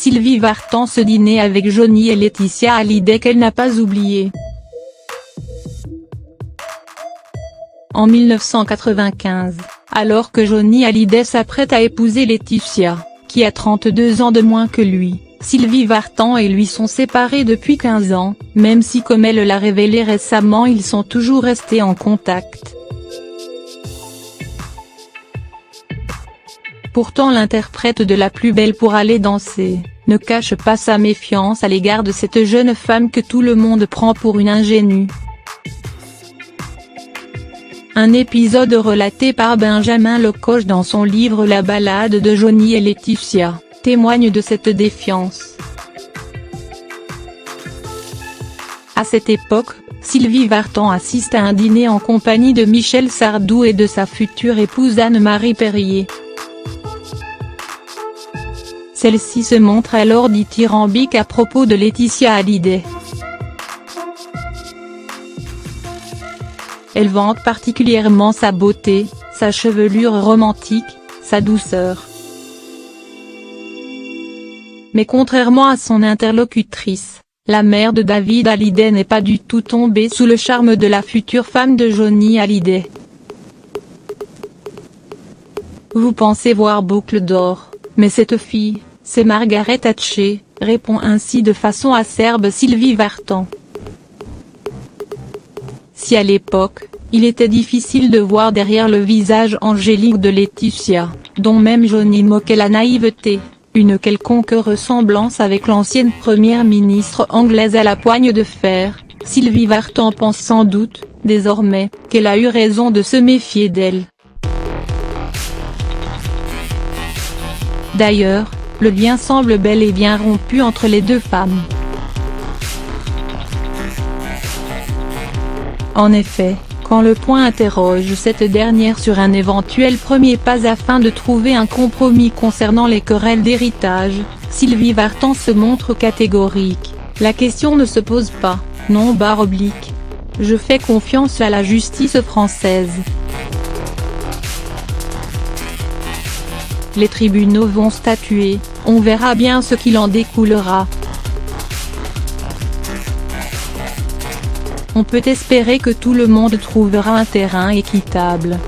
Sylvie Vartan se dîner avec Johnny et Laetitia Hallyday qu'elle n'a pas oublié. En 1995, alors que Johnny Hallyday s'apprête à épouser Laetitia, qui a 32 ans de moins que lui, Sylvie Vartan et lui sont séparés depuis 15 ans, même si comme elle l'a révélé récemment ils sont toujours restés en contact. Pourtant l'interprète de La plus belle pour aller danser, ne cache pas sa méfiance à l'égard de cette jeune femme que tout le monde prend pour une ingénue. Un épisode relaté par Benjamin Lecoq dans son livre La balade de Johnny et Laetitia, témoigne de cette défiance. À cette époque, Sylvie Vartan assiste à un dîner en compagnie de Michel Sardou et de sa future épouse Anne-Marie Perrier. Celle-ci se montre alors dithyrambique à propos de Laetitia Hallyday. Elle vante particulièrement sa beauté, sa chevelure romantique, sa douceur. Mais contrairement à son interlocutrice, la mère de David Hallyday n'est pas du tout tombée sous le charme de la future femme de Johnny Hallyday. Vous pensez voir Boucle d'Or, mais cette fille, c'est Margaret Thatcher, répond ainsi de façon acerbe Sylvie Vartan. Si à l'époque, il était difficile de voir derrière le visage angélique de Laetitia, dont même Johnny moquait la naïveté, une quelconque ressemblance avec l'ancienne première ministre anglaise à la poigne de fer, Sylvie Vartan pense sans doute, désormais, qu'elle a eu raison de se méfier d'elle. D'ailleurs, le lien semble bel et bien rompu entre les deux femmes. En effet, quand Le Point interroge cette dernière sur un éventuel premier pas afin de trouver un compromis concernant les querelles d'héritage, Sylvie Vartan se montre catégorique. La question ne se pose pas, non / je fais confiance à la justice française. Les tribunaux vont statuer, on verra bien ce qu'il en découlera. On peut espérer que tout le monde trouvera un terrain équitable.